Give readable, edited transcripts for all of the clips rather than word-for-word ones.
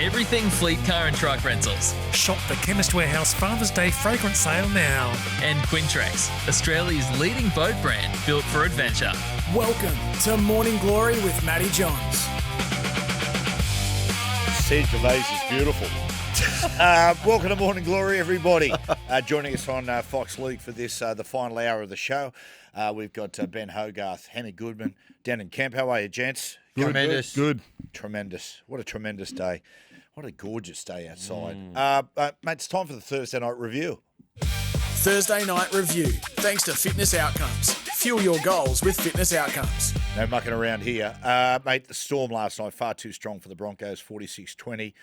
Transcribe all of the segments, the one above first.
Everything fleet car and truck rentals. Shop the Chemist Warehouse Father's Day fragrance sale now. And Quintrex, Australia's leading boat brand built for adventure. Welcome to Morning Glory with Matty Johns. Said Gervais is beautiful. Welcome to Morning Glory, everybody. Joining us on Fox League for this, the final hour of the show. We've got Ben Hogarth, Henny Goodman, Dan and Kemp. How are you, gents? Tremendous. Good. Tremendous. What a tremendous day. What a gorgeous day outside. Mate, it's time for the Thursday night review. Thursday night review. Thanks to Fitness Outcomes. Fuel your goals with Fitness Outcomes. No mucking around here. Mate, the Storm last night, far too strong for the Broncos, 46-20.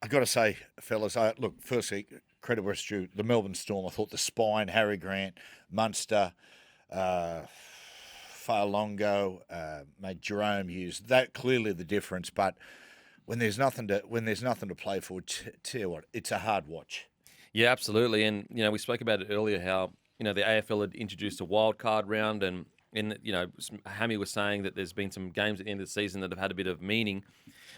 I got to say, fellas, look, firstly, credit where it's due. The Melbourne Storm, I thought the spine, Harry Grant, Munster, Farlongo, mate, Jerome Hughes, that clearly the difference. But when there's nothing to play for, tell you what, it's a hard watch. Yeah, absolutely. And, we spoke about it earlier how, the AFL had introduced a wild card round and Hammy was saying that there's been some games at the end of the season that have had a bit of meaning.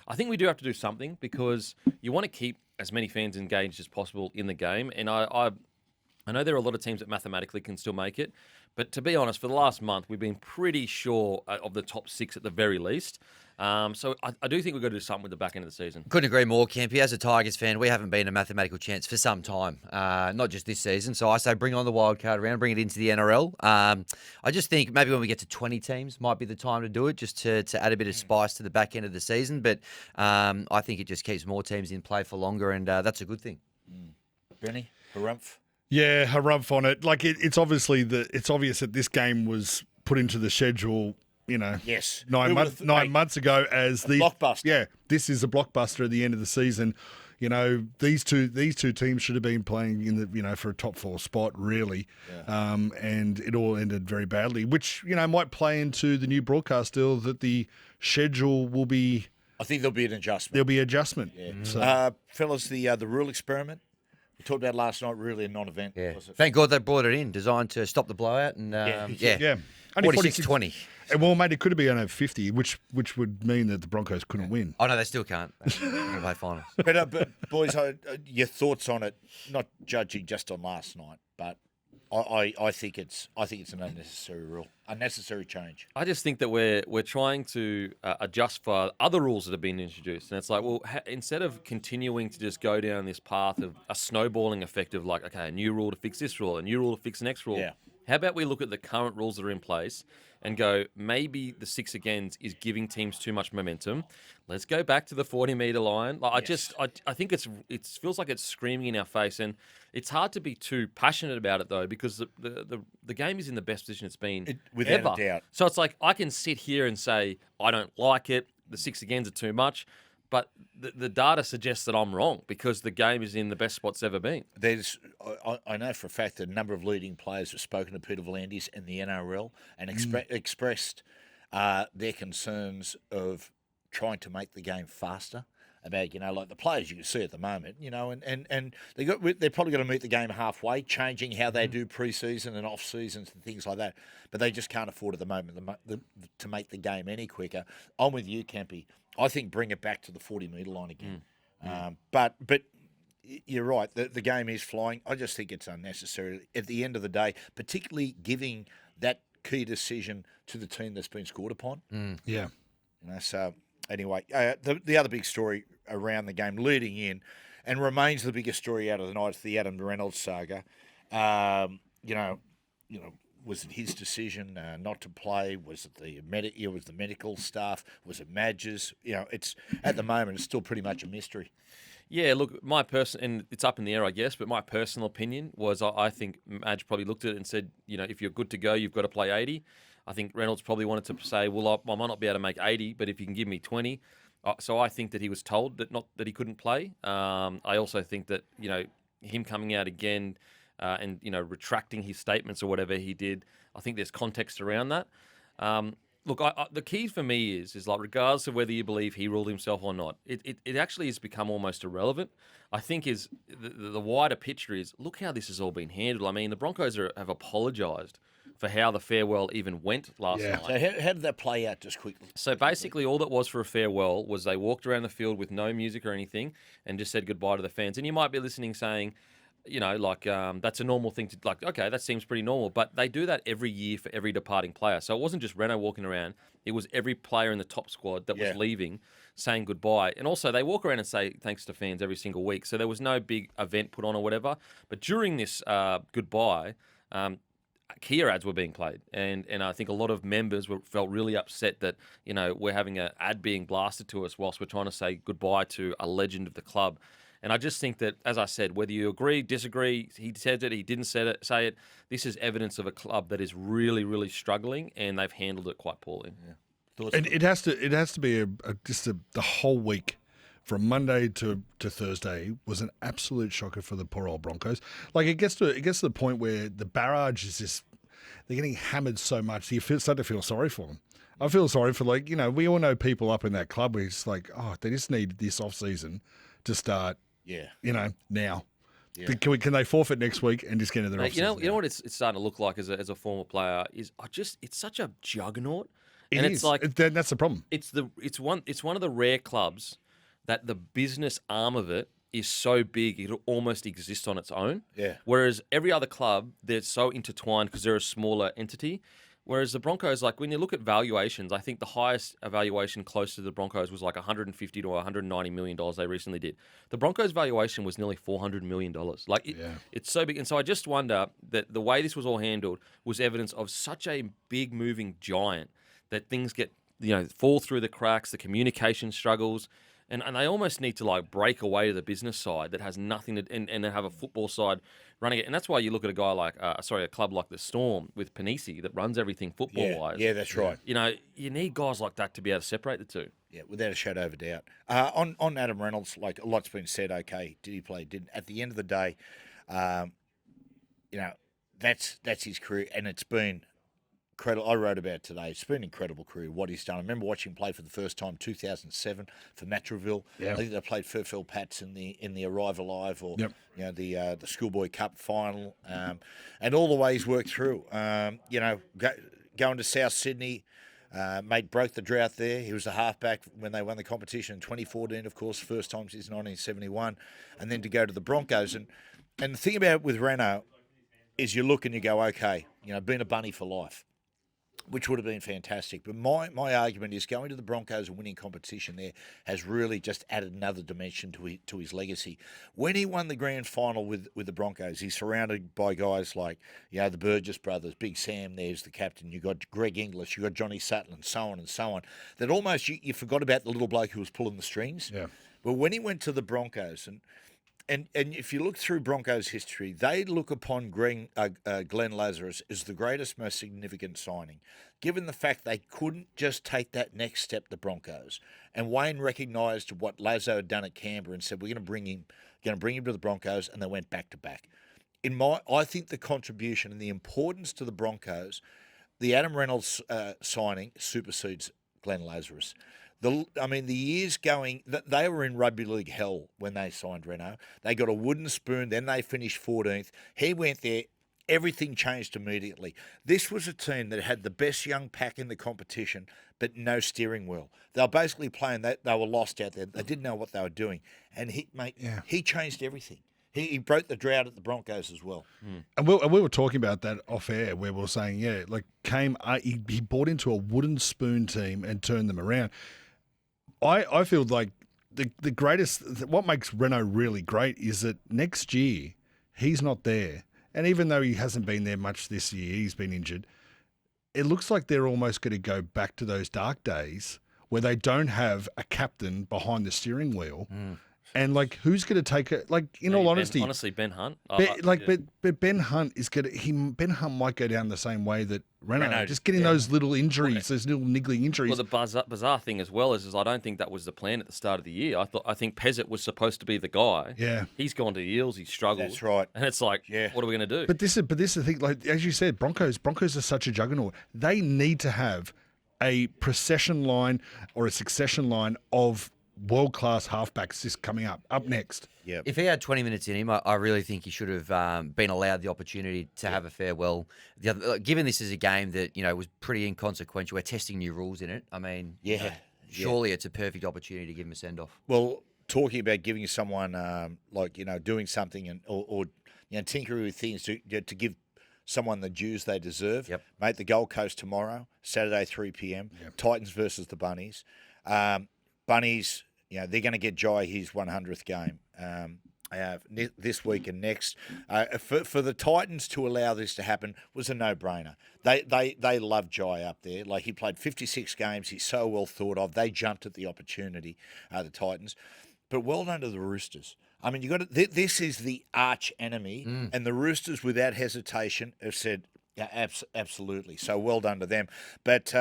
I think we do have to do something because you want to keep as many fans engaged as possible in the game. And I know there are a lot of teams that mathematically can still make it. But to be honest, for the last month, we've been pretty sure of the top six at the very least. So I do think we've got to do something with the back end of the seain. Couldn't agree more, Kempy. As a Tigers fan, we haven't been a mathematical chance for some time, not just this season. So I say bring on the wild card round, bring it into the NRL. I just think maybe when we get to 20 teams might be the time to do it, just to add a bit of spice to the back end of the season. But I think it just keeps more teams in play for longer, and that's a good thing. Benny, harumph. Yeah, harumph on it. Like it's obvious that this game was put into the schedule. Yes, 9 months ago as the blockbuster. Yeah, this is a blockbuster at the end of the season. These two teams should have been playing in the for a top four spot really, and it all ended very badly, which might play into the new broadcast deal that the schedule will be. I think there'll be an adjustment. There'll be adjustment. Yeah. So. Fellas, the rule experiment. We talked about last night, really a non-event. Yeah. Was it? Thank God they brought it in, designed to stop the blowout. And Yeah. Only 46-20. Well, mate, it could have been over 50, which would mean that the Broncos couldn't win. Oh, no, they still can't. They're going to play finals. But boys, your thoughts on it, not judging just on last night, but I think it's an unnecessary rule, unnecessary change. I just think that we're trying to adjust for other rules that have been introduced. And it's like, well, instead of continuing to just go down this path of a snowballing effect of like, okay, a new rule to fix this rule, a new rule to fix the next rule. Yeah. How about we look at the current rules that are in place and go, maybe the 6 against is giving teams too much momentum. Let's go back to the 40-metre line. Like, I think it feels like it's screaming in our face, and it's hard to be too passionate about it though because the game is in the best position it's been without ever. a doubt. So it's like I can sit here and say I don't like it. The 6 against are too much. But the data suggests that I'm wrong because the game is in the best spot it's ever been. I know for a fact that a number of leading players have spoken to Peter V'landys and the NRL and expressed their concerns of trying to make the game faster. About like the players you can see at the moment, and they're probably going to meet the game halfway, changing how they do pre-season and off seasons and things like that. But they just can't afford at the moment to make the game any quicker. I'm with you, Campy. I think bring it back to the 40-metre line again. But you're right. The game is flying. I just think it's unnecessary at the end of the day, particularly giving that key decision to the team that's been scored upon. Yeah. So. Anyway, the other big story around the game leading in and remains the biggest story out of the night is the AM Reynolds saga. Was it his decision not to play? Was it the medical staff? Was it Madge's? It's at the moment it's still pretty much a mystery. Yeah, look, and it's up in the air, I guess, but my personal opinion was I think Madge probably looked at it and said, if you're good to go, you've got to play 80. I think Reynolds probably wanted to say, well, I might not be able to make 80, but if you can give me 20. So I think that he was told that he couldn't play. I also think that, him coming out again and, retracting his statements or whatever he did, I think there's context around that. Look, the key for me is like regardless of whether you believe he ruled himself or not, it actually has become almost irrelevant. I think is the wider picture is look how this has all been handled. I mean, the Broncos have apologised for how the farewell even went last night. So how did that play out just quickly? So basically, all that was for a farewell was they walked around the field with no music or anything and just said goodbye to the fans. And you might be listening saying, that's a normal thing to, okay, that seems pretty normal. But they do that every year for every departing player. So it wasn't just Reno walking around. It was every player in the top squad that was leaving saying goodbye. And also, they walk around and say thanks to fans every single week. So there was no big event put on or whatever. But during this goodbye, Kia ads were being played, and I think a lot of members felt really upset that we're having an ad being blasted to us whilst we're trying to say goodbye to a legend of the club. And I just think that, as I said, whether you agree, disagree, he said it, he didn't say it, this is evidence of a club that is really, really struggling, and they've handled it quite poorly. Yeah. And it has to be the whole week. From Monday to Thursday was an absolute shocker for the poor old Broncos. Like it gets to the point where the barrage is just they're getting hammered so much. You start to feel sorry for them. I feel sorry for we all know people up in that club where it's like, oh, they just need this off season to start. Yeah. Now. Yeah. Can they forfeit next week and just get into the off season? You know what it's starting to look like as a former player is it's such a juggernaut. It's like that's the problem. It's one of the rare clubs that the business arm of it is so big it almost exists on its own. Yeah. Whereas every other club, they're so intertwined because they're a smaller entity. Whereas the Broncos, when you look at valuations, I think the highest evaluation close to the Broncos was $150 to $190 million they recently did. The Broncos' valuation was nearly $400 million. It's so big. And so I just wonder that the way this was all handled was evidence of such a big moving giant that things get, fall through the cracks, the communication struggles. And they almost need to break away to the business side that has nothing to, and have a football side running it. And that's why you look at a guy a club like the Storm with Panisi that runs everything football-wise. Yeah, that's right. You need guys like that to be able to separate the two. Yeah, without a shadow of a doubt. On Adam Reynolds, a lot's been said. Okay, did he play? Didn't? At the end of the day, that's his career, and it's been. I wrote about it today. It's been an incredible career, what he's done. I remember watching him play for the first time 2007 for Matraville. Yeah. I think they played Fairfield Pats in the Arrive Alive or the Schoolboy Cup final, and all the way he's worked through. Going to South Sydney, mate broke the drought there. He was a halfback when they won the competition in 2014, of course, first time since 1971, and then to go to the Broncos. And the thing about it with Reno is you look and you go, okay, being a bunny for life, which would have been fantastic. But my argument is going to the Broncos and winning competition there has really just added another dimension to his legacy. When he won the grand final with the Broncos, he's surrounded by guys like, the Burgess brothers, Big Sam there's the captain, you got Greg Inglis, you got Johnny Sutton, so on and so on, that almost you forgot about the little bloke who was pulling the strings. Yeah. But when he went to the Broncos, and if you look through Broncos history, they look upon Glenn Lazarus as the greatest, most significant signing, given the fact they couldn't just take that next step, the Broncos. And Wayne recognised what Lazo had done at Canberra and said, we're going to bring him to the Broncos, and they went back to back. I think the contribution and the importance to the Broncos, the Adam Reynolds signing supersedes Glenn Lazarus. The years going, they were in rugby league hell when they signed Reno. They got a wooden spoon, then they finished 14th. He went there, everything changed immediately. This was a team that had the best young pack in the competition, but no steering wheel. They were basically playing that, they were lost out there. They didn't know what they were doing. And he changed everything. He broke the drought at the Broncos as well. And we were talking about that off air where we were saying, he bought into a wooden spoon team and turned them around. I feel like the greatest, what makes Reno really great is that next year he's not there. And even though he hasn't been there much this year, he's been injured, it looks like they're almost going to go back to those dark days where they don't have a captain behind the steering wheel. And who's going to take it? In all honesty, honestly, Ben Hunt. But Ben Hunt is going to. Ben Hunt might go down the same way that Reno just getting those little injuries, those little niggling injuries. Well, the bizarre thing as well is I don't think that was the plan at the start of the year. I think Pezzett was supposed to be the guy. Yeah, he's gone to Eels. He's struggled. That's right. And it's what are we going to do? But this is the thing. As you said, Broncos are such a juggernaut. They need to have a procession line or a succession line of world-class halfbacks just coming up next. Yeah. If he had 20 minutes in him, I really think he should have been allowed the opportunity to have a farewell. Given this is a game that, was pretty inconsequential, we're testing new rules in it. I mean, surely it's a perfect opportunity to give him a send-off. Well, talking about giving someone, doing something or tinkering with things to give someone the dues they deserve. Yep. Mate, the Gold Coast tomorrow, Saturday, 3 p.m. Yep. Titans versus the Bunnies. Bunnies, they're going to get Jai his 100th game this week and next. For the Titans to allow this to happen was a no-brainer. They love Jai up there. Like, he played 56 games. He's so well thought of. They jumped at the opportunity, the Titans. But well done to the Roosters. I mean, this is the arch enemy, and the Roosters, without hesitation, have said, absolutely. So well done to them. But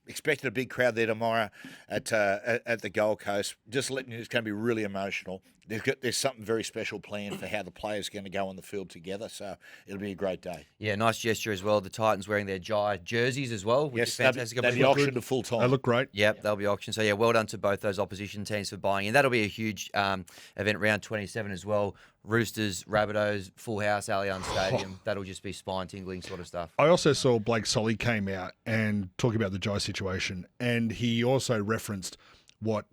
expected a big crowd there tomorrow at the Gold Coast. Just letting you, it's going to be really emotional. There's something very special planned for how the players are going to go on the field together. So it'll be a great day. Yeah, nice gesture as well. The Titans wearing their Jai jerseys as well, which is fantastic. They'll be auctioned to full time. They look great. Yep, they'll be auctioned. So, yeah, well done to both those opposition teams for buying in. That'll be a huge event, round 27 as well. Roosters, Rabbitohs, full house, Allianz Stadium. That'll just be spine-tingling sort of stuff. I also saw Blake Solly came out and talking about the Jai situation, and he also referenced what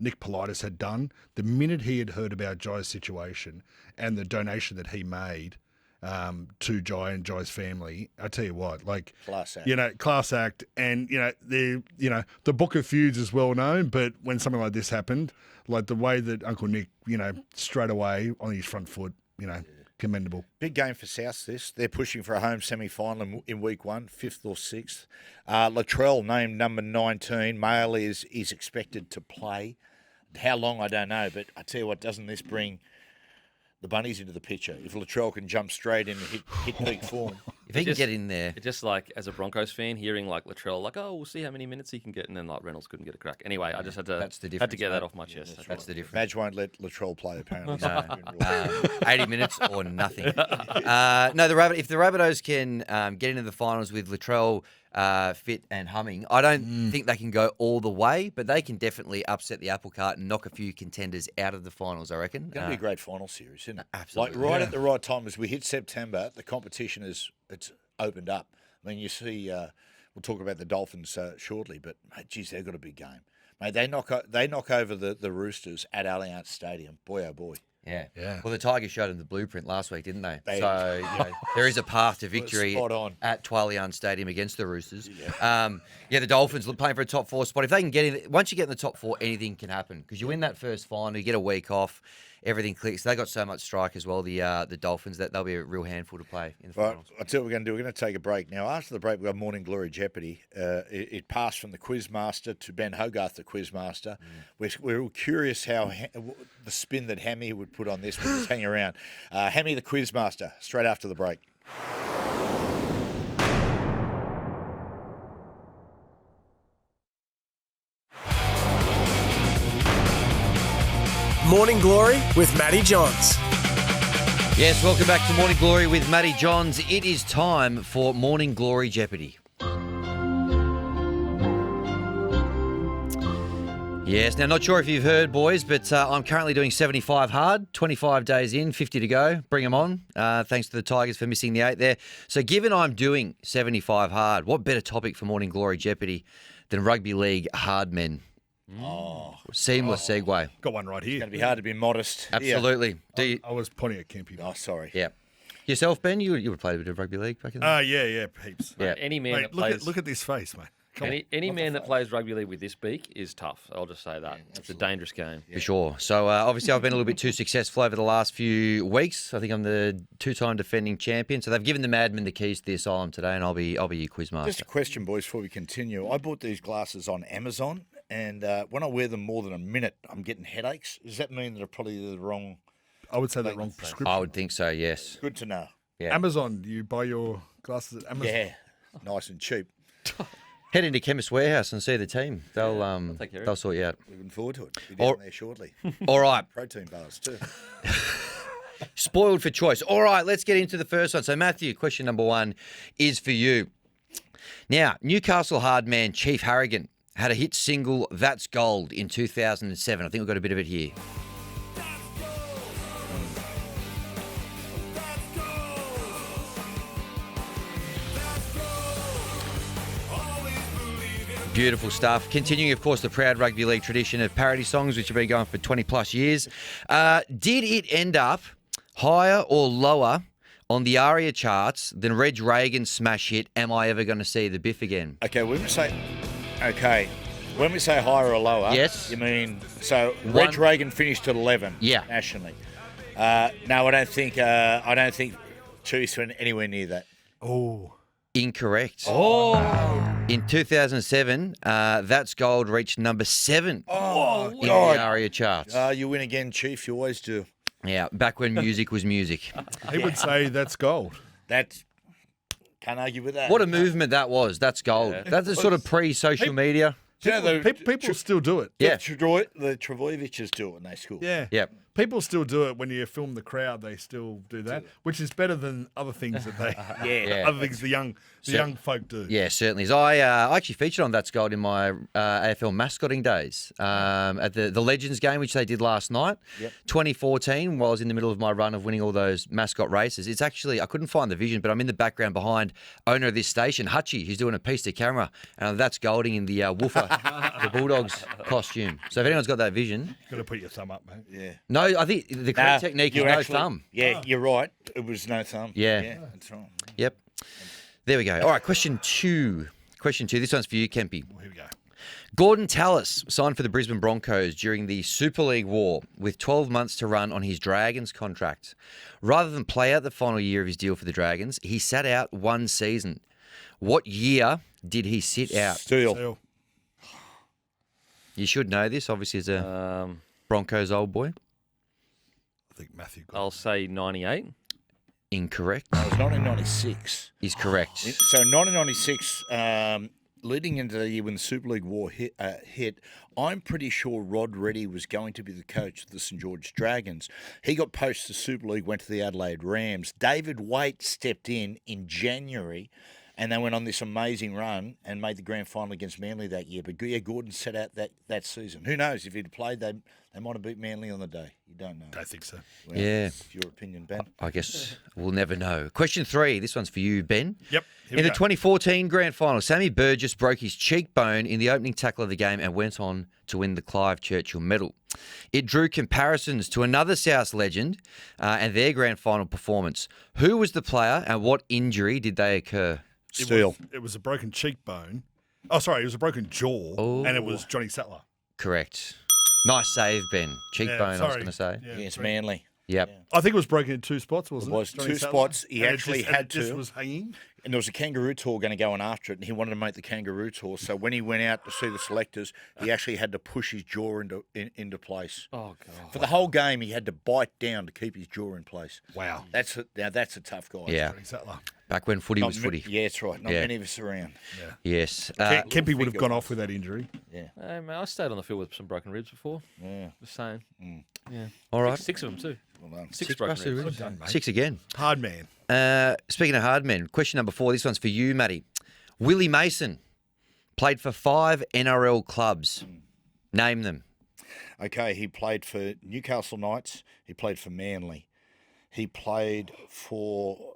Nick Politis had done. The minute he had heard about Jai's situation and the donation that he made to Jai and Jai's family, I tell you what, like, class act. Class act, and the Book of Feuds is well known, but when something like this happened, like the way that Uncle Nick, straight away on his front foot, commendable. Big game for South this. They're pushing for a home semi-final in week 1, 5th or 6th. Latrell, named number 19, male, is expected to play. How long, I don't know, but I tell you what, doesn't this bring the Bunnies into the picture? If Latrell can jump straight in and hit peak form. If he can get in there. Just like, as a Broncos fan, hearing like Latrell, we'll see how many minutes he can get, and then like Reynolds couldn't get a crack. Anyway, I just had to get that off my chest. That's the difference. Madge won't let Latrell play, apparently. No, 80 minutes or nothing. If the Rabbitohs can get into the finals with Latrell fit and humming, I don't think they can go all the way, but they can definitely upset the apple cart and knock a few contenders out of the finals, I reckon. It's going to be a great final series, isn't it? Absolutely. Like, at the right time, as we hit September, the competition it's opened up. I mean, you see, we'll talk about the Dolphins shortly, but, mate, geez, they've got a big game. Mate, they knock over the Roosters at Allianz Stadium. Boy, oh boy. Yeah. Well, the Tigers showed them the blueprint last week, didn't they? So there is a path to victory at Allianz Stadium against the Roosters. The Dolphins look playing for a top 4 spot. If they can get in, once you get in the top 4, anything can happen because you win that first final, you get a week off, everything clicks. They got so much strike as well. The Dolphins, that they'll be a real handful to play in the finals. I'll tell you what we're going to do. We're going to take a break now. After the break, we've got Morning Glory Jeopardy. It passed from the Quizmaster to Ben Hogarth, the Quizmaster. We're curious how the spin that Hammy would put on this when he's hanging around. Hammy, the Quizmaster, straight after the break. Morning Glory with Matty Johns. Yes, welcome back to Morning Glory with Matty Johns. It is time for Morning Glory Jeopardy. Yes, now not sure if you've heard, boys, but I'm currently doing 75 hard, 25 days in, 50 to go. Bring them on. Thanks to the Tigers for missing the 8 there. So given I'm doing 75 hard, what better topic for Morning Glory Jeopardy than rugby league hard men? Seamless segue. Got one right here. It's going to be hard to be modest. Absolutely. I was pointing at Kempy. Oh, sorry. Yeah. Yourself, Ben, you would have played a bit of rugby league back in the day? Yeah, heaps. Yeah. Any man Mate, that plays look at this face, mate. any man that plays rugby league with this beak is tough. I'll just say that. It's a dangerous game. For sure. So obviously I've been a little bit too successful over the last few weeks. I think I'm the 2-time defending champion. So they've given the madman the keys to the asylum today, and I'll be your quizmaster. Just a question, boys, before we continue. I bought these glasses on Amazon, and when I wear them more than a minute, I'm getting headaches. Does that mean that I'm probably the wrong? I would say that wrong prescription. I would think so, yes. Good to know. Yeah. Amazon, do you buy your glasses at Amazon? Yeah, nice and cheap. Head into Chemist Warehouse and see the team. They'll sort you out. Looking forward to it. Be down there shortly. All right. Protein bars too. Spoiled for choice. All right, let's get into the first one. So, Matthew, question number 1 is for you. Now, Newcastle hard man Chief Harrigan had a hit single, That's Gold, in 2007. I think we've got a bit of it here. Beautiful stuff. Continuing, of course, the proud rugby league tradition of parody songs, which have been going for 20 plus years. Did it end up higher or lower on the ARIA charts than Reg Reagan's smash hit, Am I Ever Going to See the Biff Again? Okay, when we say higher or lower, Yes. you mean Reg Reagan finished at 11, Yeah. nationally. No, I don't think Chiefs went anywhere near that. Oh. Incorrect. Oh. In 2007, That's Gold reached number 7 in the ARIA charts. You win again, Chief. You always do. Yeah, back when music was music. He would say that's gold. Can't argue with that. What a movement that was. That's gold. That's a sort of pre-social media. People still do it. Yeah. The Travojeviches do it when they score. Yeah. Yep. People still do it when you film the crowd. They still do that, which is better than other things that they. Yeah. Other things the young folk do. Yeah, certainly is. I actually featured on That's Gold in my AFL mascotting days at the Legends game, which they did last night. Yep. 2014, while I was in the middle of my run of winning all those mascot races. It's actually, I couldn't find the vision, but I'm in the background behind owner of this station, Hutchie, who's doing a piece to camera. And That's Golding in the Woofer, the Bulldogs costume. So if anyone's got that vision. Got to put your thumb up, mate. Yeah. No, I think the correct technique is no thumb. Yeah, you're right. It was no thumb. Yeah. That's right. Yep. There we go. All right, question two. This one's for you, Kempy. Well, here we go. Gordon Tallis signed for the Brisbane Broncos during the Super League war with 12 months to run on his Dragons contract. Rather than play out the final year of his deal for the Dragons, he sat out one season. What year did he sit out? Steele. You should know this, obviously, as a Broncos old boy. I think Matthew. I'll say 98. Incorrect. It was 1996. Is correct. So 1996, leading into the year when the Super League war hit, I'm pretty sure Rod Reddy was going to be the coach of the St George Dragons. He got poached to Super League, went to the Adelaide Rams. David Waite stepped in January, and they went on this amazing run and made the grand final against Manly that year. But yeah, Gordon set out that season. Who knows? If he'd played, they might have beat Manly on the day. You don't know. Don't think so. Well, Yeah. it's your opinion, Ben. I guess we'll never know. Question 3. This one's for you, Ben. Yep. Here In we the go. 2014 grand final, Sammy Burgess broke his cheekbone in the opening tackle of the game and went on to win the Clive Churchill medal. It drew comparisons to another South legend and their grand final performance. Who was the player and what injury did they occur? Steele. It was a broken cheekbone. Oh, sorry, it was a broken jaw, and it was Johnny Sattler. Correct. Nice save, Ben. Cheekbone, I was sorry. going to say. Yeah, Against Manly. Yep. I think it was broken in 2 spots, wasn't it? It was Johnny 2 Sattler? spots. He And it actually just- had and it just to. was hanging. And there was a kangaroo tour going to go on after it, and he wanted to make the kangaroo tour. So when he went out to see the selectors, he actually had to push his jaw into place. Oh, God. For the whole game, he had to bite down to keep his jaw in place. Wow. That's a tough guy. Yeah. Johnny Sattler. Back when footy Not was footy. Yeah, that's right. Not Yeah. many of us around. Yes. Kempy would have gone off with that injury. Yeah. Hey, man, I stayed on the field with some broken ribs before. Yeah. Just saying. Yeah. All right. Six of them, too. Well done. Six broken Busted ribs. ribs. done, mate. 6 again. Hard man. Speaking of hard men, question number 4. This one's for you, Matty. Willie Mason played for 5 NRL clubs. Name them. Okay, he played for Newcastle Knights. He played for Manly. He played for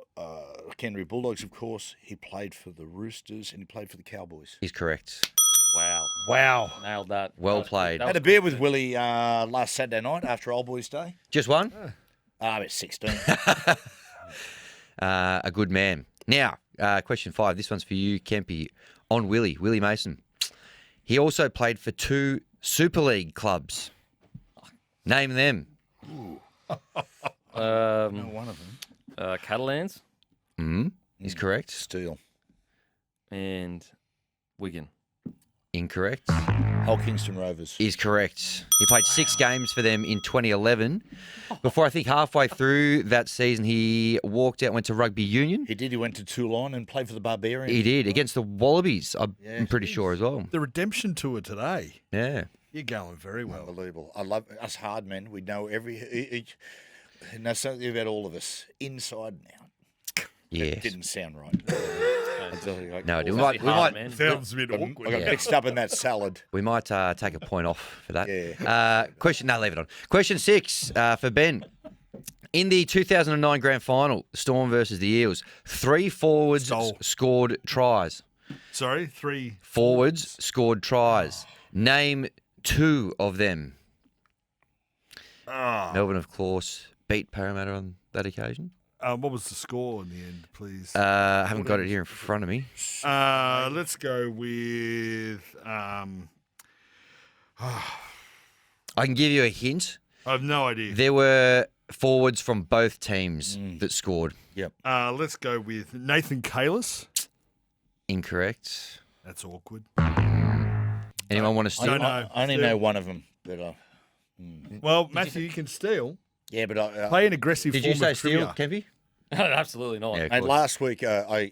Canterbury Bulldogs, of course. He played for the Roosters, and he played for the Cowboys. He's correct. Wow. Wow. Nailed that. Well That was- played. that Had was a beer good, with too. Willie last Saturday night after Old Boys Day. Just one? About 16. A good man. Now, question 5. This one's for you, Kempy. On Willie Mason. He also played for 2 Super League clubs. Name them. One of them. Catalans He's correct. Steele. and Wigan. Incorrect. Hull Kingston Rovers. Is correct. He played 6 games for them in 2011. Before, I think, halfway through that season, he walked out, went to rugby union. He did. He went to Toulon and played for the Barbarians. He did, against the Wallabies, I'm pretty sure as well. The redemption tour today. Yeah. You're going very well. Unbelievable. I love us hard men. We know each know something about all of us, inside and out. Yeah. Didn't sound right. No, we It's hard, man. Sounds a bit I awkward. got mixed up in that salad. might take a point off for that. Yeah. Leave it on. Question 6 for Ben. In the 2009 Grand Final, Storm versus the Eels, 3 forwards scored tries. Sorry, 3 Forwards scored tries. Name 2 of them. Melbourne, of course, beat Parramatta on that occasion. What was the score in the end, please? I haven't got it here in front of me. Let's go with. I can give you a hint. I have no idea. There were forwards from both teams that scored. Yep. Let's go with Nathan Kalis. Incorrect. That's awkward. Anyone want to I steal? don't know. I only know one of them, but Well, Matthew, you can steal. yeah, but I Play an aggressive Did form you say of steal, trivia. Kempy? Absolutely not. Yeah, of and course. last week I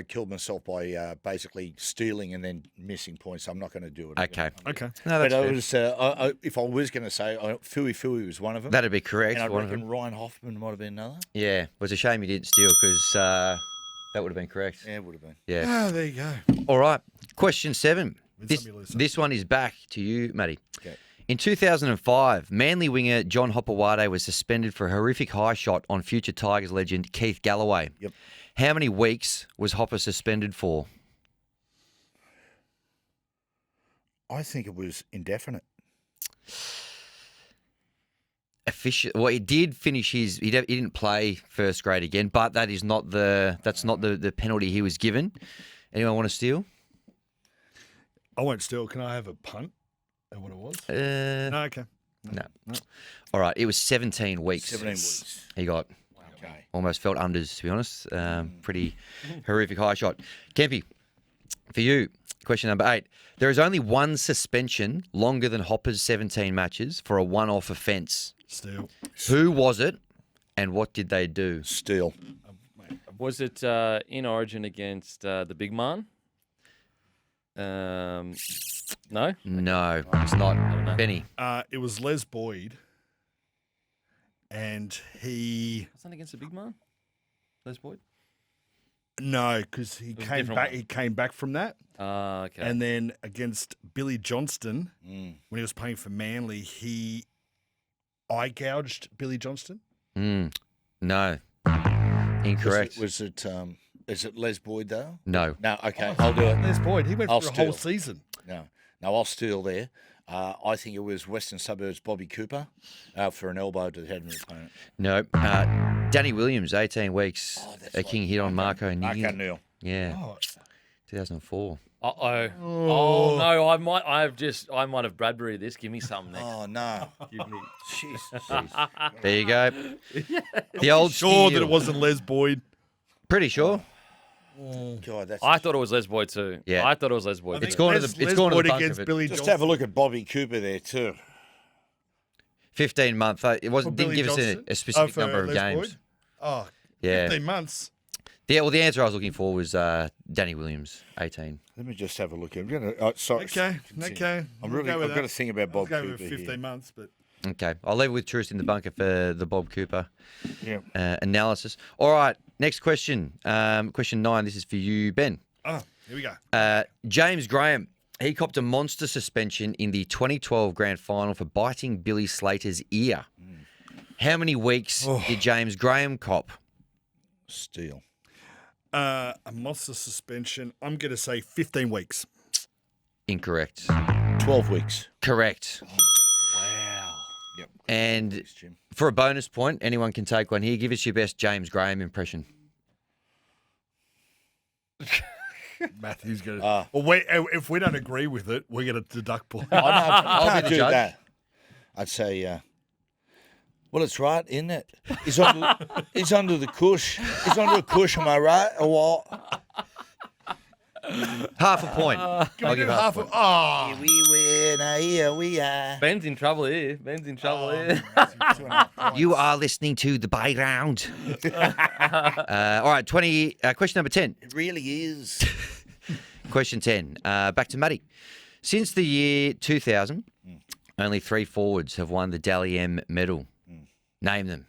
killed myself by basically stealing and then missing points. So I'm not going to do it. Okay. Okay. No, But that's I fair. was, if I was going to say, Fui was one of them. That'd be correct. and I one of reckon them. Ryan Hoffman might have been another. Yeah, it was a shame you didn't steal because that would have been correct. Yeah, it would have been. Yeah. There you go. All right. Question 7. Win some, you lose some. This one is back to you, Matty. Okay. In 2005, Manly winger John Hopewade was suspended for a horrific high shot on future Tigers legend Keith Galloway. Yep. How many weeks was Hopper suspended for? I think it was indefinite. Well, he did finish his. He didn't play first grade again, but that's not the penalty he was given. Anyone want to steal? I won't steal. Can I have a punt at what it was? No, okay. No. All right, it was 17 weeks. 17 weeks. He got. Okay. Almost felt unders, to be honest. Pretty horrific high shot. Kempy, for you, question number 8. There is only one suspension longer than Hopper's 17 matches for a one-off offence. Steal. Who was it, and what did they do? Steal. Was it in Origin against the Big Man? No. No, it's not. know. Benny. It was Les Boyd, and he Was that against the Big Man? Les Boyd? no, because he was a came different back. one. He came back from that, Okay. and then against Billy Johnston when he was playing for Manly, he eye gouged Billy Johnston. No. Incorrect. Was it is it Les Boyd though? No. No, okay, I'll do it. Les Boyd, he went I'll for a whole steal. season. No, I'll steal there. I think it was Western Suburbs Bobby Cooper for an elbow to the head of the opponent. No. Danny Williams, 18 weeks. A king hit on Marco Marco Neal. Neal. Yeah. Oh, 2004. Uh-oh. Oh, no, I might have Bradbury this. Give me something next. Oh no! Give me. Jeez. There you go. The old sure steal. that it wasn't Les Boyd. Pretty sure. God, that's. I thought it was Les Boyd too. Yeah. I thought it was Les Boyd. It's too. gone to the Boyd bunker against of it. Billy Just Johnston. have a look at Bobby Cooper there too. 15 month. It wasn't. For Didn't Billy give us Johnston? a specific for number of Les games. Boyd? Oh, Yeah. 15 months. Yeah. Well, the answer I was looking for was Danny Williams, 18. Let me just have a look. I'm gonna. Sorry. Okay, continue. okay. I'm We'll really. go with I've got that. to think about Bob I'll go Cooper with 15 here. months, but Okay. I'll leave it with Tourist in the bunker for the Bob Cooper Yeah. analysis. All right. Next question. Question 9. This is for you, Ben. here we go. James Graham. He copped a monster suspension in the 2012 Grand Final for biting Billy Slater's ear. How many weeks did James Graham cop? Steal. A monster suspension. I'm going to say 15 weeks. Incorrect. 12 weeks. Correct. Wow. Yep. And Thanks, Jim. for a bonus point, anyone can take one here. Give us your best James Graham impression. Matthew's going to. Well, if we don't agree with it, we're going to deduct points. I I'll be can't the do judge. that. I'd say, well, it's right, isn't it? He's under, he's under the cush. He's under a cush, am I right? Or what? Half a point. I'll give half a point. Oh, Here we win, here we are. Ben's in trouble here. Ben's in trouble here. 2.5 points. You are listening to the Bayground. All right, question number 10. It really is. Question 10. Back to Matty. Since the year 2000, only 3 forwards have won the Dally M medal. Name them.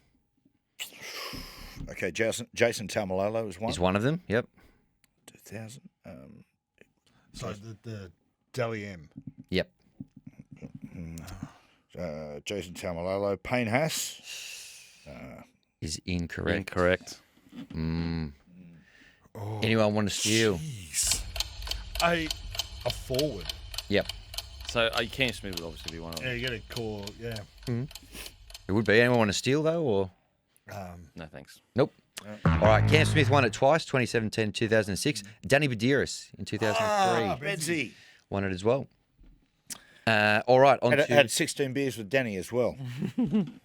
Okay, Jason Taumalolo is one. Is one of them? Yep. 2000. So the Dally M. Yep. Jason Taumalolo. Payne Haas. Is incorrect. Incorrect. Anyone want to steal? Jeez. A forward. Yep. So Cam Smith would obviously be one of them. Yeah, you got to call. Yeah. It would be. Anyone want to steal though, or No, thanks. nope? All right. Cam Smith won it twice, 2017, 2006. Danny Badiris in 2003 Benzie. won it as well. All right. On to Had 16 beers with Danny as well.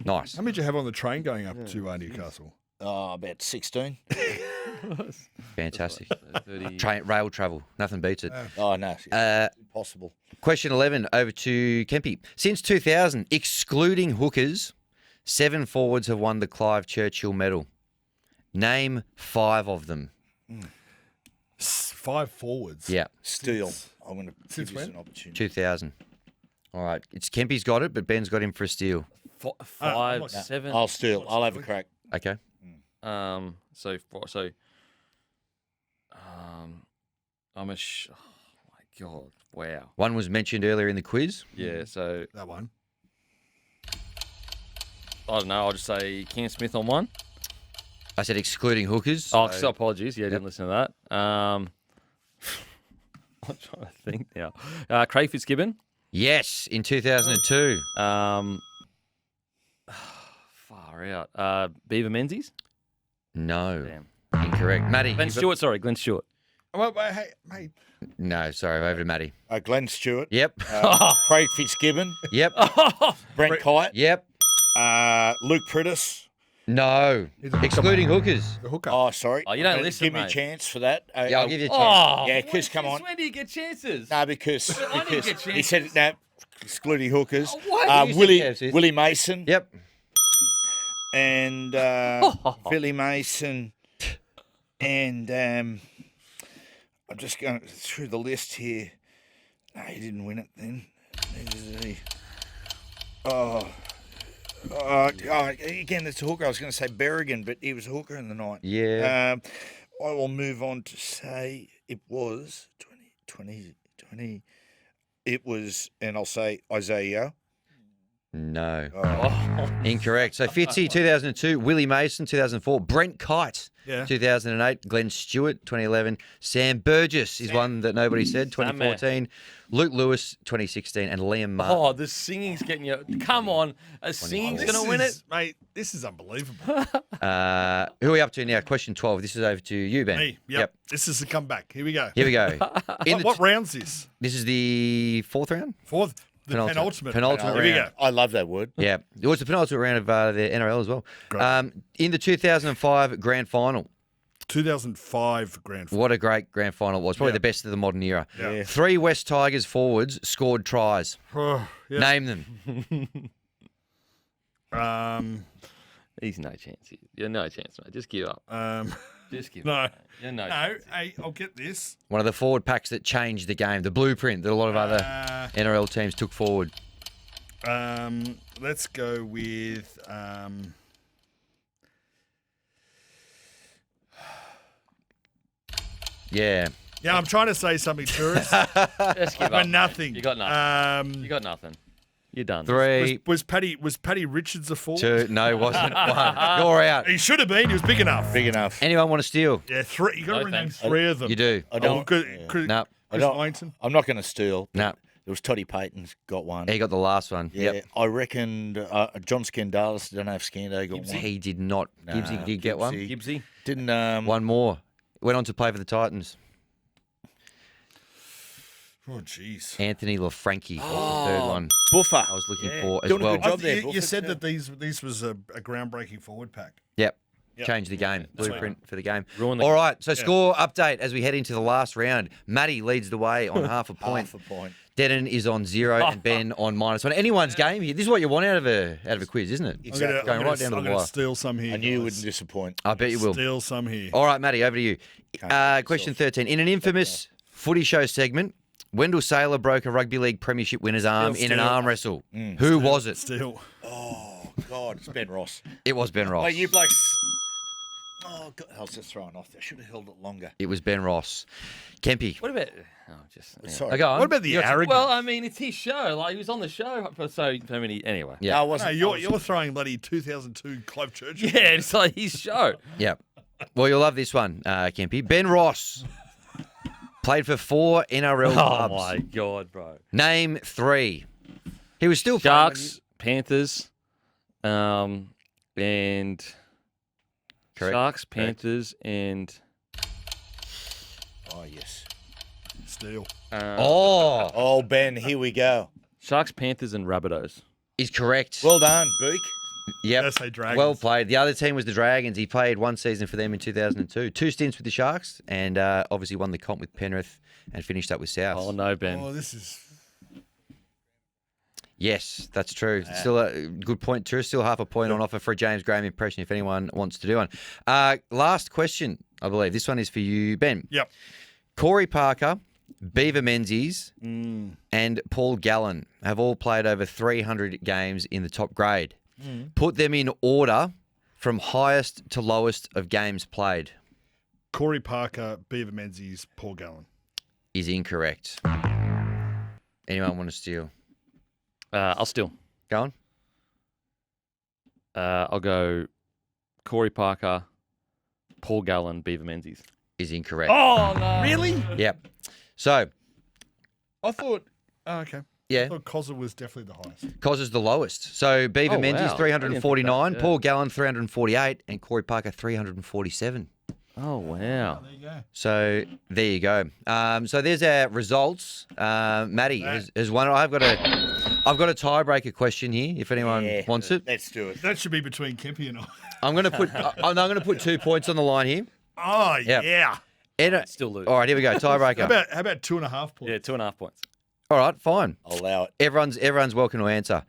nice. How many did you have on the train going up to Newcastle? About 16. Fantastic. 30. Rail travel. Nothing beats it. Oh, no. Impossible. Question 11 over to Kempy. Since 2000, excluding hookers, 7 forwards have won the Clive Churchill Medal. Name 5 of them. 5 forwards. Yeah, Steele. I'm going to give Since you when? an opportunity. 2000. All right. It's Kempy's got it, but Ben's got him for a steal. 5, not- 7. I'll steal. I'll have a crack. Okay. I'm a. Oh my god! Wow. One was mentioned earlier in the quiz. Yeah. So That one. I don't know. I'll just say Cam Smith on one. I said excluding hookers. Oh, so- so apologies. Yeah, I didn't listen to that. I'm trying to think now. Craig Fitzgibbon. Yes, in 2002. Far out. Beaver Menzies. No. Damn. Incorrect. Matty. Glenn you've- Stewart. Sorry, Glenn Stewart. Wait, hey, mate. No, sorry. Over to Matty. Glenn Stewart. Yep. Craig Fitzgibbon. Yep. Brent Kite. Yep. Luke Prittis. No. Excluding hookers. The hooker. Oh, sorry. Oh, you don't listen, Give me a mate. chance for that. Yeah, I'll give you a chance. Oh, Yeah, 'cause come on. When do you get chances? No, because I didn't get he said chances. no, excluding hookers. what? You said chances. Willie Mason. Yep. And Billy Mason. And I'm just going through the list here. No, he didn't win it then. Neither did he. Again, it's a hooker. I was going to say Berrigan, but he was a hooker in the night. Yeah. I will move on to say it was 2020. It was, and I'll say Isaiah. No. Oh. Incorrect. So Fitzy, 2002. Willie Mason, 2004. Brent Kite, Yeah. 2008. Glenn Stewart, 2011. Sam Burgess is one that nobody said, 2014. Luke Lewis, 2016. And Liam Martin. Oh, the singing's getting you. Come on, singing's going to win it. Mate, this is unbelievable. Who are we up to now? Question 12. This is over to you, Ben. Me, yep. This is a comeback. Here we go. Here we go. What round's this? This is the 4th round? Fourth? The penultimate. Penultimate Here we round. go. I love that word. Yeah. It was the penultimate round of the NRL as well. Great. In the 2005 grand final. 2005 grand final. What a great grand final it was. Probably Yeah. the best of the modern era. Yeah. 3 West Tigers forwards scored tries. Yeah. Name them. He's no chance. You're no chance, mate. Just give up. Just give No. up. Mate. You're no No, chance. hey, I'll get this. One of the forward packs that changed the game. The blueprint that a lot of other NRL teams took forward. Let's go with Yeah. yeah, I'm trying to say something tourist, Just give but up. nothing. Mate. You got nothing. You got nothing. You're done. 3, Was Paddy Richards a forward? 2. No, wasn't. 1. You're out. He should have been. He was big enough. Big enough. Anyone want to steal? Yeah, 3. You got to No, rename thanks. 3 of them. You do. I don't. No. Chris Langton. I'm not going to steal. No. There was Toddy Payton's got one. He got the last one. Yeah, Yep. I reckoned John Scandalis. Don't know if Scando got one. He did not. Gibbsy did get one. Gibbsy. Gibbsy. Didn't One more. Went on to play for the Titans. Oh, jeez. Anthony LaFranchi was the third one Buffer. I was looking for as Doing a well. good job there, You Buffett, said yeah. that these was a groundbreaking forward pack. Yep. Yep. Changed the game. Blueprint for the game. Ruined the All game. right. So score update as we head into the last round. Matty leads the way on half a point. Half a point. Denon is on 0 and Ben on -1. Anyone's game here. This is what you want out of a quiz, isn't it? Exactly. Going right down to the I'm gonna wire. steal some here. I knew you guys. wouldn't disappoint. I bet you will. Steal some here. All right, Matty, over to you. Question 13. In an infamous footy show segment, Wendell Saylor broke a rugby league premiership winner's arm in an arm wrestle. Who was it? Steal. Oh, God, it's Ben Ross. It was Ben Ross. Wait, you blokes. Oh, God, I was just throwing off there. Should have held it longer. It was Ben Ross. Kempy. What about? Oh, just Sorry. Go on. What about the arrogance? Well, I mean, it's his show. Like he was on the show for so many. Anyway. Yeah. No, I No, wasn't. you're throwing bloody 2002 Clive Churchill. Yeah, it's like his show. Yeah. Well, you'll love this one, Kempy. Ben Ross played for 4 NRL Oh clubs. my God, bro. Name 3. He was still Sharks, Panthers, and Correct. Sharks, Panthers, and Oh, yes. Steel. Oh, Oh, Ben, here we go. Sharks, Panthers, and Rabbitohs. is correct. Well done, Beak. Yep. Let's say Dragons. Well played. The other team was the Dragons. He played 1 season for them in 2002. 2 stints with the Sharks, and obviously won the comp with Penrith and finished up with South. Oh no, Ben. Oh, this is. Yes, that's true. Still a good point, too. Still half a point on offer for a James Graham impression if anyone wants to do one. Last question, I believe. This one is for you, Ben. Yep. Corey Parker, Beaver Menzies, and Paul Gallen have all played over 300 games in the top grade. Put them in order from highest to lowest of games played. Corey Parker, Beaver Menzies, Paul Gallen. Is incorrect. Anyone want to steal? I'll still. Go on. I'll go Corey Parker, Paul Gallen, Beaver Menzies. Is incorrect. Oh no! Really? Yep. So, I thought. Oh, okay. I yeah, thought Cozza was definitely the highest. Cos is the lowest. So, Beaver Oh, Menzies, wow. 349. I didn't think that, yeah. Paul Gallen, 348. And Corey Parker, 347. Oh wow! There you go. So, there you go. So, there's our results. Matty has won. I've got a tiebreaker question here, if anyone Yeah, wants it. Let's do it. That should be between Kempy and I. I'm going to put 2 points on the line here. Oh, Yep. yeah. Still lose. All right, here we go. Tiebreaker. How about 2.5 points? Yeah, 2.5 points. All right, fine. I'll allow it. Everyone's welcome to answer.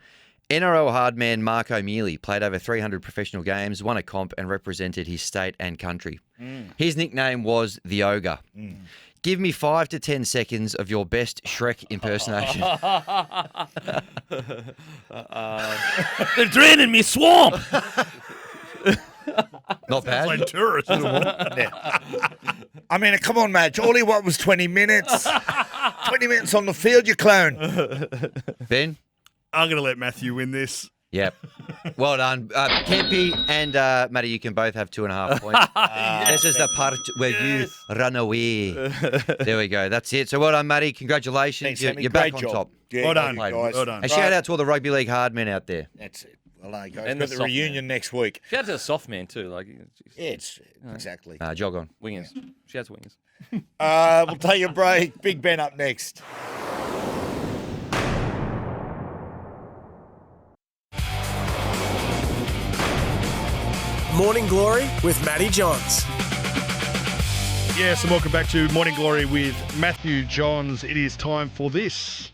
NRL hardman Mark O'Mealy played over 300 professional games, won a comp, and represented his state and country. His nickname was the Ogre. Give me 5 to 10 seconds of your best Shrek impersonation. They're draining me swamp. Not bad. Like tourists. I mean, come on, Madge. All he wanted was 20 minutes. 20 minutes on the field, you clown. Ben? I'm going to let Matthew win this. Yep. Well done. Kempy and Matty, you can both have 2.5 points. This is the part where you run away. There we go. That's it. So well done, Matty. Congratulations. Thanks, You're, Sammy. you're Great back job. on top. Yeah, Well done, guys. well done. And shout out to all the rugby league hard men out there. That's it. Well done, guys. And Got the the soft reunion next week. Shout out to the soft man too. Like, Yeah, it's exactly. Jog on. wingers. Shout out to wingers. We'll take a break. Big Ben up next. Morning Glory with Matty Johns. Yes, and welcome back to Morning Glory with Matthew Johns. It is time for this.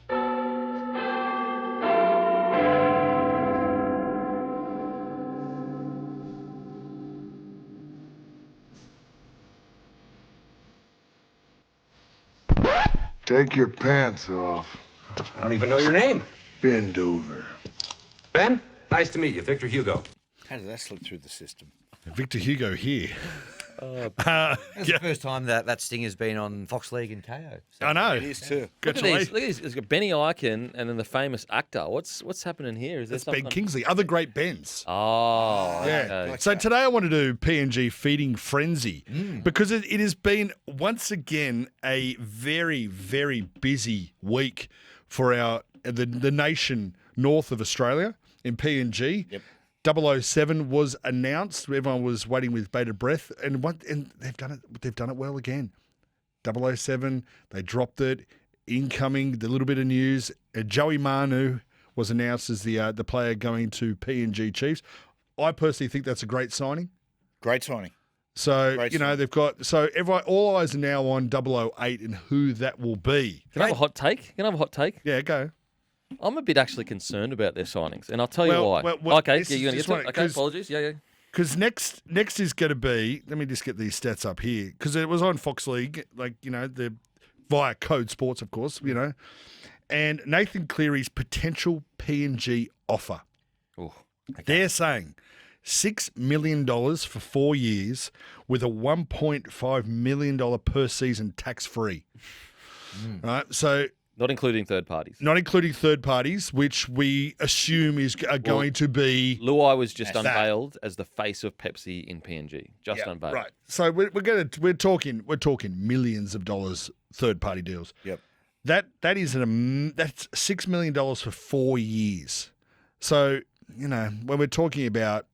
Take your pants off. I don't even know your name. Bend over. Ben, nice to meet you. Victor Hugo. How did that slip through the system? Victor Hugo here. It's the first time that Stinger's been on Fox League and Kayo. So I know. It is too. Look at these. Congratulations. Look at these. There's got Benny Eichen and then the famous actor. What's happening here? Is there That's something? Ben Kingsley. Other great Bens. Oh, Yeah. okay. So today I want to do PNG feeding frenzy because it has been once again a very, very busy week for the nation north of Australia in PNG. Yep. 007 was announced. Everyone was waiting with bated breath, and they've done it. They've done it well again. 007. They dropped it. Incoming, the little bit of news. Joey Manu was announced as the player going to PNG Chiefs. I personally think that's a great signing. Great signing. So Great they've got all eyes are now on 008 and who that will be. Can I have a hot take? Yeah, go. I'm a bit actually concerned about their signings, and I'll tell you Well, why. well, okay, this yeah, is you're going to just get to one- it? Okay, 'cause- apologies. Yeah. Because next is going to be. Let me just get these stats up here because it was on Fox League, the via Code Sports, of course, and Nathan Cleary's potential PNG offer. Ooh, They're saying $6 million for 4 years with a $1.5 million per season tax-free. Right? So Not including third parties. not including third parties, which we assume are going to be Luai was just that. unveiled as the face of Pepsi in PNG. Just Yeah, unveiled. right. So we're talking millions of dollars third party deals. Yep. That's $6 million for 4 years. So when we're talking about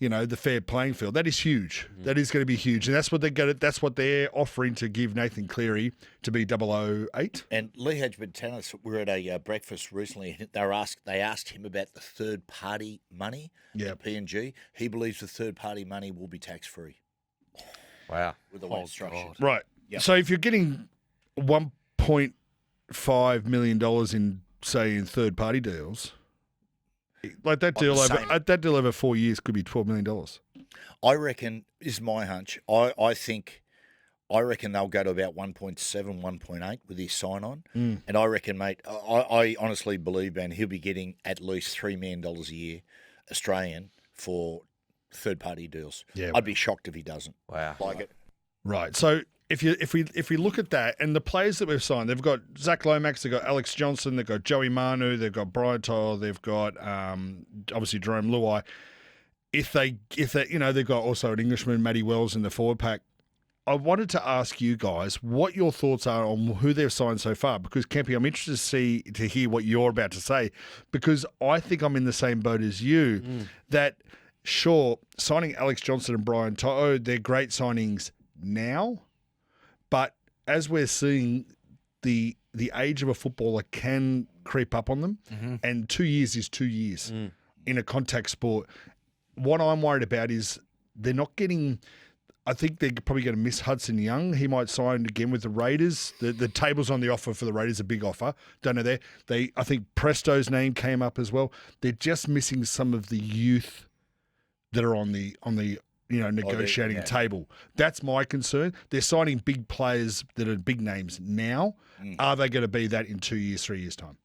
the fair playing field, that is huge. That is going to be huge, and that's what they're offering to give Nathan Cleary to be 008. And Lee Hedgeman-Tennis, we were at a breakfast recently. They asked him about the third party money at PNG. He believes the third party money will be tax free. Wow. With the way it's structured. Right. Yep. So if you're getting $1.5 million in third party deals. Like that deal over 4 years could be $12 million. I reckon, this is my hunch, I reckon they'll go to about 1.7, 1.8 with his sign-on. And I reckon, mate, I honestly believe, man, he'll be getting at least $3 million a year Australian for third-party deals. Yeah, I'd be shocked if he doesn't. Wow. Like it. Right. So if we look at that and the players that we've signed, they've got Zach Lomax, they've got Alex Johnson, they've got Joey Manu, they've got Brian Toyle, they've got obviously Jerome Luai. If they they've got also an Englishman, Matty Wells, in the forward pack. I wanted to ask you guys what your thoughts are on who they've signed so far, because Kempy, I'm interested to hear what you're about to say, because I think I'm in the same boat as you. That sure, signing Alex Johnson and Brian To'o, they're great signings now, but as we're seeing, the age of a footballer can creep up on them, and 2 years is 2 years in a contact sport. What I'm worried about is they're not getting. I think they're probably going to miss Hudson Young. He might sign again with the Raiders. The table's on the offer for the Raiders, a big offer. Don't know there. I think Presto's name came up as well. They're just missing some of the youth that are on the negotiating table. That's my concern. They're signing big players that are big names now. Are they going to be that in 2 years, 3 years' time?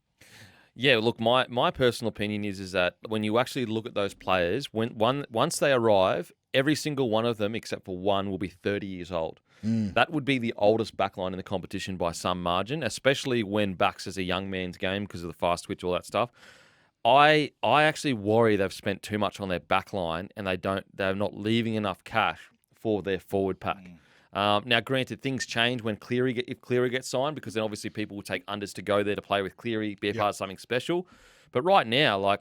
Yeah, look, my personal opinion is that when you actually look at those players, once they arrive, every single one of them, except for one, will be 30 years old. That would be the oldest backline in the competition by some margin, especially when backs as a young man's game because of the fast twitch, all that stuff. I actually worry they've spent too much on their backline and they're not leaving enough cash for their forward pack. Now, granted, things change when if Cleary gets signed, because then obviously people will take unders to go there to play with Cleary, be a part of something special. But right now, like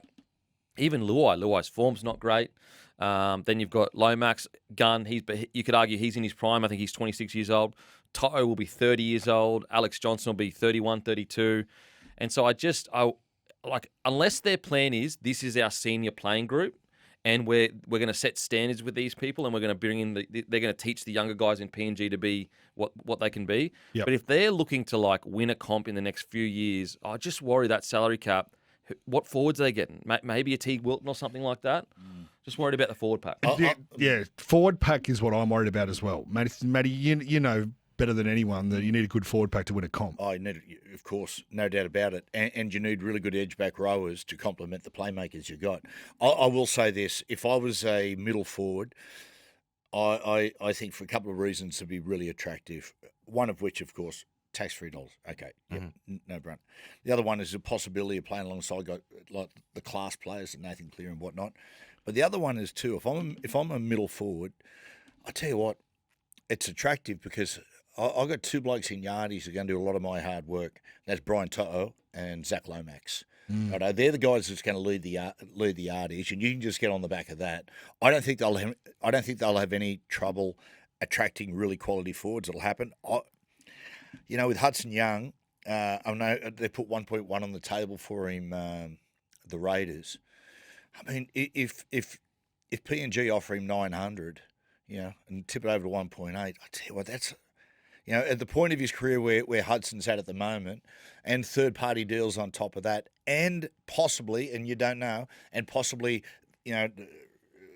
even Luai's form's not great. Then you've got Lomax, Gunn. You could argue he's in his prime. I think he's 26 years old. Toto will be 30 years old. Alex Johnson will be 31, 32. And so unless their plan is this is our senior playing group, and we're going to set standards with these people, and we're going to bring in they're going to teach the younger guys in PNG to be what they can be. Yep. But if they're looking to win a comp in the next few years, I just worry that salary cap. What forwards are they getting? Maybe a Teague Wilton or something like that. Just worried about the forward pack. Yeah, forward pack is what I'm worried about as well. Matty, you know better than anyone that you need a good forward pack to win a comp. Oh, you need, of course, no doubt about it. And you need really good edge-back rowers to complement the playmakers you've got. I will say this. If I was a middle forward, I think for a couple of reasons to be really attractive, one of which, of course, tax-free dollars. Okay, no brunt. The other one is the possibility of playing alongside like the class players, Nathan Clear and whatnot. But the other one is too, if I'm a middle forward, I tell you what, it's attractive because I've got two blokes in yardies who are going to do a lot of my hard work. That's Brian To'o and Zach Lomax. Right, they're the guys that's going to lead the yardies, and you can just get on the back of that. I don't think they'll have any trouble attracting really quality forwards. It'll happen. With Hudson Young, I know they put 1.1 on the table for him. The Raiders. I mean, if PNG offer him 900, and tip it over to 1.8, I tell you what, that's, at the point of his career where Hudson's at the moment, and third-party deals on top of that, and possibly, and you don't know, and possibly,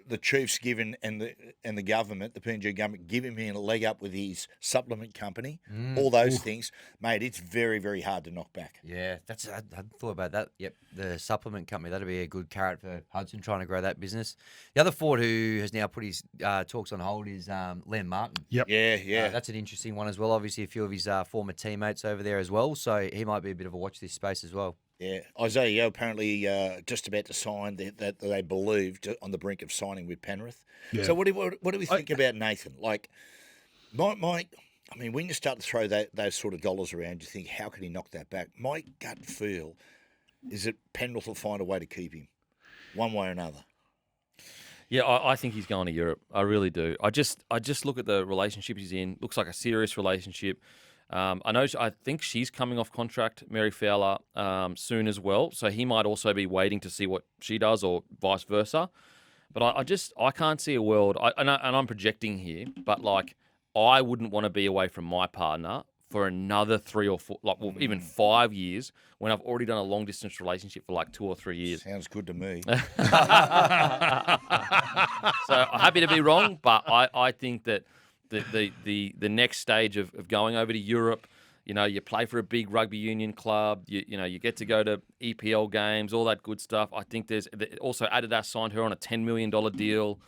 the Chiefs given and the government, the PNG government, giving him a leg up with his supplement company, all those things, mate, it's very, very hard to knock back. Yeah, I hadn't thought about that. Yep, the supplement company, that'd be a good carrot for Hudson trying to grow that business. The other forward who has now put his talks on hold is Liam Martin. Yep. Yeah. That's an interesting one as well. Obviously, a few of his former teammates over there as well, so he might be a bit of a watch this space as well. Yeah, Isaiah Yeo apparently just about to sign that they believed on the brink of signing with Penrith. Yeah. So what do we think about Nathan? Like, I mean, when you start to throw those sort of dollars around, you think, how can he knock that back? My gut feel is that Penrith will find a way to keep him, one way or another. Yeah, I think he's going to Europe. I really do. I just look at the relationship he's in. Looks like a serious relationship. I think she's coming off contract, Mary Fowler, soon as well. So he might also be waiting to see what she does, or vice versa. But I can't see a world. And I'm projecting here, but like I wouldn't want to be away from my partner for another 3 or 4, even 5 years when I've already done a long distance relationship for like 2 or 3 years. Sounds good to me. So I'm happy to be wrong, but I think that the next stage of going over to Europe, you play for a big rugby union club, you get to go to EPL games, all that good stuff. I think also Adidas signed her on a $10 million deal.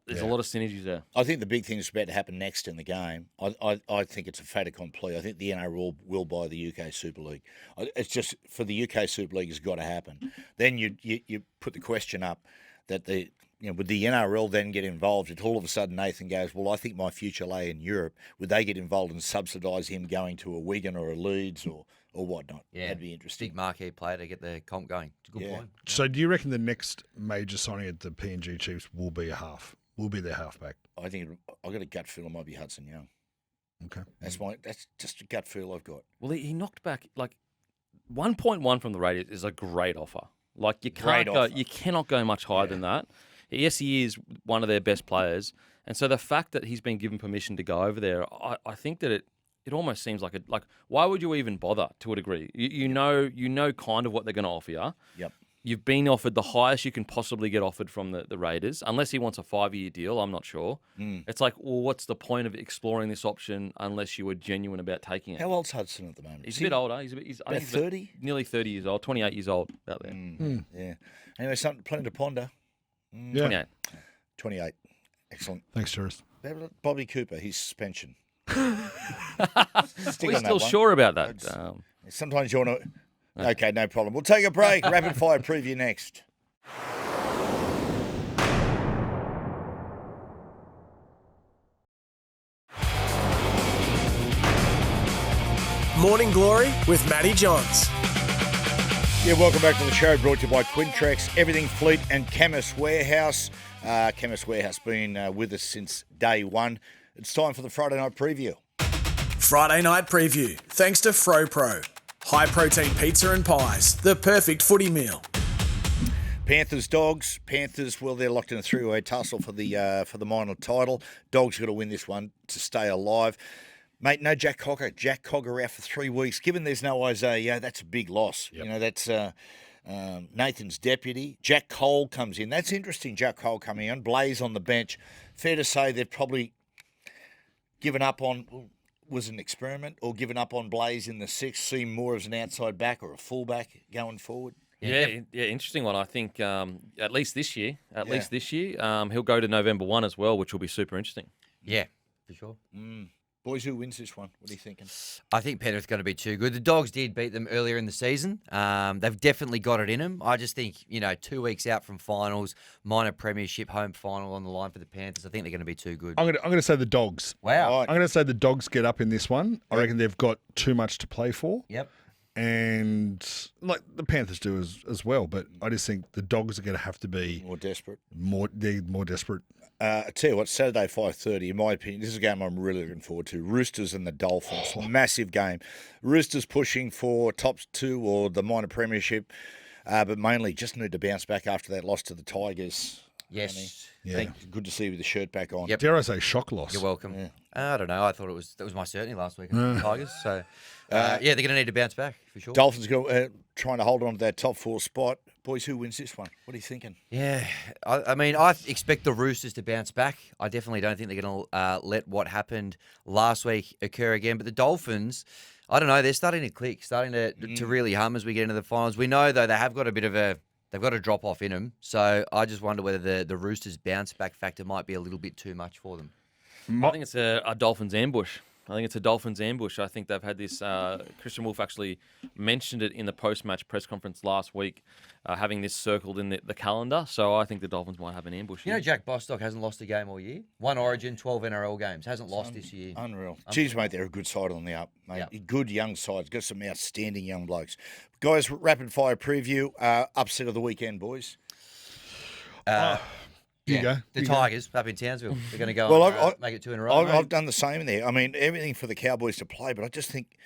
There's a lot of synergies there. I think the big thing that's about to happen next in the game, I think it's a fait accompli. I think the NRL will buy the UK Super League. It's just for the UK Super League has got to happen. Then you put the question up that would the NRL then get involved? If all of a sudden Nathan goes, well, I think my future lay in Europe, would they get involved and subsidise him going to a Wigan or a Leeds or whatnot? Yeah, that'd be interesting. Big marquee player to get the comp going. It's a good point. So do you reckon the next major signing at the PNG Chiefs will be a half? Will be their halfback? I think I've got a gut feel it might be Hudson Young. Okay. That's just a gut feel I've got. Well, he knocked back like 1.1 from the Raiders is a great offer. Like you cannot go much higher than that. Yes, he is one of their best players, and so the fact that he's been given permission to go over there, I think that it almost seems like why would you even bother to a degree? You know kind of what they're going to offer you. Yep. You've been offered the highest you can possibly get offered from the Raiders, unless he wants a 5-year deal. I'm not sure. It's like, well, what's the point of exploring this option unless you were genuine about taking it? How old's Hudson at the moment? He's a bit older. He's about 30? Nearly 30 years old, 28 years old out there. Yeah. Anyway, plenty to ponder. 28. Excellent. Thanks, Tourist. Bobby Cooper, his suspension. We're still sure about that. Sometimes you want to... Okay, no problem. We'll take a break. Rapid fire preview next. Morning Glory with Matty Johns. Yeah, welcome back to the show, brought to you by Quintrex, Everything Fleet and Chemist Warehouse. Chemist Warehouse been with us since day one. It's time for the Friday night preview. Friday night preview, thanks to FroPro. High-protein pizza and pies, the perfect footy meal. Panthers, Dogs. Panthers, well, they're locked in a three-way tussle for the minor title. Dogs got to win this one to stay alive. Mate, no Jack Cogger. Jack Cogger out for 3 weeks. Given there's no Isaiah, that's a big loss. Yep. That's Nathan's deputy. Jack Cole comes in. That's interesting, Jack Cole coming on. Blaze on the bench. Fair to say they've probably given up on... was an experiment, or given up on Blaze in the sixth, see more as an outside back or a fullback going forward? Yeah, interesting one. I think at least this year, he'll go to November 1 as well, which will be super interesting. Yeah, for sure. Boys, who wins this one? What are you thinking? I think Penrith's going to be too good. The Dogs did beat them earlier in the season. They've definitely got it in them. I just think, 2 weeks out from finals, minor premiership, home final on the line for the Panthers. I think they're going to be too good. I'm going to say the Dogs. Wow. I'm going to say the Dogs get up in this one. I reckon they've got too much to play for. Yep. And like the Panthers do as well, but I just think the Dogs are going to have to be more desperate. They're more desperate. I tell you what, Saturday 5:30. In my opinion, this is a game I'm really looking forward to. Roosters and the Dolphins, massive game. Roosters pushing for top 2 or the minor premiership, but mainly just need to bounce back after that loss to the Tigers. Yes. Yeah. Good to see you with the shirt back on. Yep. Dare I say shock loss? You're welcome. Yeah. I don't know. I thought that was my certainty last week against the Tigers. So, they're going to need to bounce back for sure. Dolphins trying to hold on to that top 4 spot. Boys, who wins this one? What are you thinking? Yeah, I mean, I expect the Roosters to bounce back. I definitely don't think they're going to let what happened last week occur again. But the Dolphins, I don't know, they're starting to click, starting to really hum as we get into the finals. We know, though, they have got a bit of they've got a drop off in them. So I just wonder whether the Roosters bounce back factor might be a little bit too much for them. I think it's a Dolphins ambush. I think it's a Dolphins ambush. I think they've had this. Christian Wolf actually mentioned it in the post-match press conference last week, having this circled in the calendar. So I think the Dolphins might have an ambush. You know, Jack Bostock hasn't lost a game all year. One Origin, 12 NRL games. Hasn't lost this year. Unreal. Geez, mate, they're a good side on the up, mate. Yep. Good young sides. Got some outstanding young blokes. Guys, rapid fire preview. Upset of the weekend, boys. You go. The You go. Tigers up in Townsville. They're going to go Well, and make it 2 in a row. I've done the same in there. I mean, everything for the Cowboys to play, but I just think,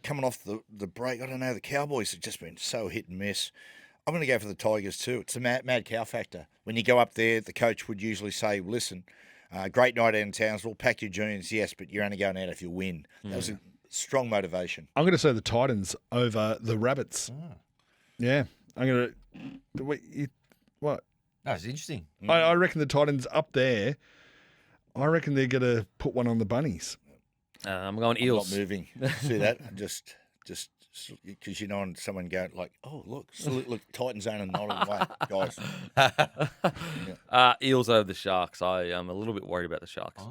coming off the break, I don't know, the Cowboys have just been so hit and miss. I'm going to go for the Tigers too. It's the mad cow factor. When you go up there, the coach would usually say, listen, great night out in Townsville, pack your jeans, yes, but you're only going out if you win. That was a strong motivation. I'm going to say the Titans over the Rabbits. Yeah. I'm going to... What? No, it's interesting. I reckon the Titans up there, I reckon they're going to put one on the Bunnies. I'm going Eels. I'm not moving. See that? Just because you know, and someone go like, oh, look, Titans own and not away, guys. Eels over the Sharks. I am a little bit worried about the Sharks.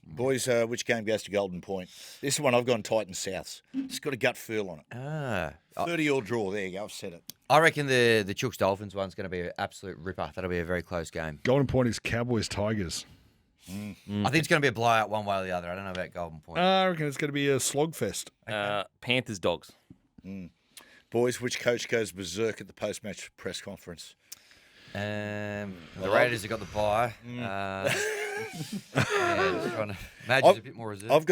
Boys, which game goes to Golden Point? This is one I've gone Titans Souths. It's got a gut feel on it. 30-all draw. There you go. I've said it. I reckon the Chooks Dolphins one's going to be an absolute ripper. That'll be a very close game. Golden Point is Cowboys Tigers. I think it's going to be a blowout one way or the other. I don't know about Golden Point. I reckon it's going to be a slogfest. Panthers Dogs. Boys, which coach goes berserk at the post-match press conference? The Raiders have got the bye. Just trying to imagine a bit more reserved. I've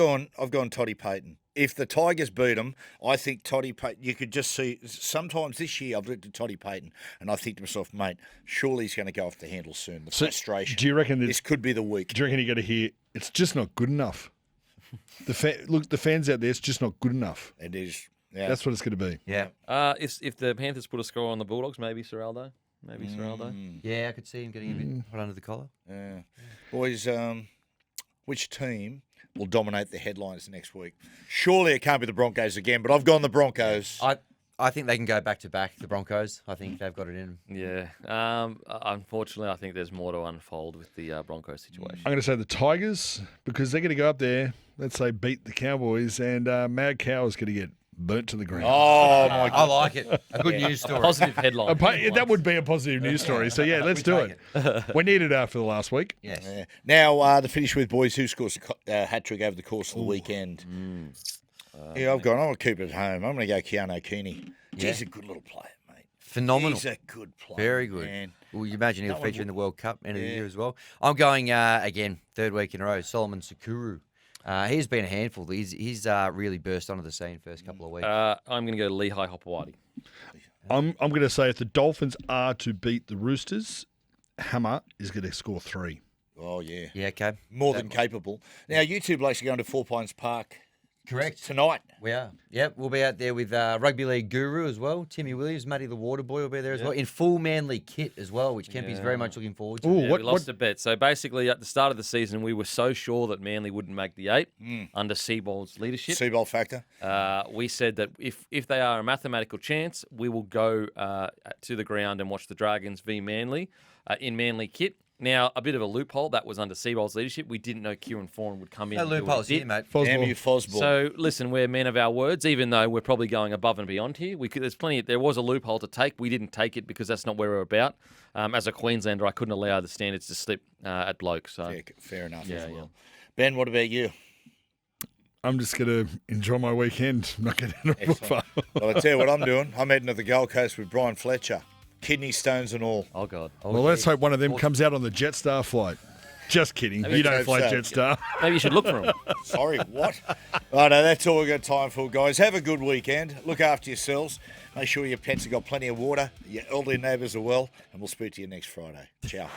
gone Toddy Payton. If the Tigers beat them, I think Toddy Payton. You could just see sometimes this year I've looked at Toddy Payton and I think to myself, mate, surely he's going to go off the handle soon. The frustration. Do you reckon this could be the week? Do you reckon you're going to hear it's just not good enough? The fans out there, it's just not good enough. It is. Yeah. That's what it's going to be. Yeah. If the Panthers put a score on the Bulldogs, maybe Serraldo. Yeah, I could see him getting a bit hot under the collar. Yeah. Boys, which team will dominate the headlines next week? Surely it can't be the Broncos again, but I've gone the Broncos. I think they can go back to back, the Broncos. I think they've got it in them. Yeah. Unfortunately, I think there's more to unfold with the Broncos situation. I'm going to say the Tigers because they're going to go up there, let's say, beat the Cowboys, and Mad Cow is going to get burnt to the ground. Oh, my God. I like it. A good news story. Positive headline. That would be a positive news story. So, yeah, let's do it. We needed it for the last week. Yes. Yeah. Now, to finish with, boys, who scores a hat-trick over the course of the weekend? I'm going to keep it at home. I'm going to go Keanu Keeney. He's a good little player, mate. Phenomenal. He's a good player. Very good. Man. Well, you imagine he'll feature in the World Cup end of the year as well. I'm going, again, third week in a row, Solomon Sukuru. He's been a handful. He's really burst onto the scene first couple of weeks. I'm going to go Lehigh Hopewadi. I'm going to say if the Dolphins are to beat the Roosters, Hammer is going to score 3. Oh, yeah. Yeah, okay. More than capable. Now, you two blokes are going to Four Pines Park. Correct. Tonight. We are. Yep, we'll be out there with Rugby League Guru as well. Timmy Williams, Matty the Water Boy will be there as well. In full Manly kit as well, which Kempy's very much looking forward to. We lost a bet. So basically, at the start of the season, we were so sure that Manly wouldn't make the 8 under Seabold's leadership. Seabold factor. We said that if they are a mathematical chance, we will go to the ground and watch the Dragons v Manly in Manly kit. Now, a bit of a loophole, that was under Seabold's leadership. We didn't know Kieran Foran would come in. No loopholes here, mate. Damn you, Fosball. So, listen, we're men of our words, even though we're probably going above and beyond here. There was a loophole to take. We didn't take it because that's not where we're about. As a Queenslander, I couldn't allow the standards to slip at bloke. So fair enough as well. Ben, what about you? I'm just going to enjoy my weekend. I'm not going to look far. Well, I'll tell you what I'm doing. I'm heading to the Gold Coast with Brian Fletcher. Kidney stones and all. Oh, God. Well, let's hope one of them comes out on the Jetstar flight. Just kidding. You don't fly Jetstar. Maybe you should look for him. Sorry, what? Right, that's all we've got time for, guys. Have a good weekend. Look after yourselves. Make sure your pets have got plenty of water. Your elderly neighbours are well. And we'll speak to you next Friday. Ciao.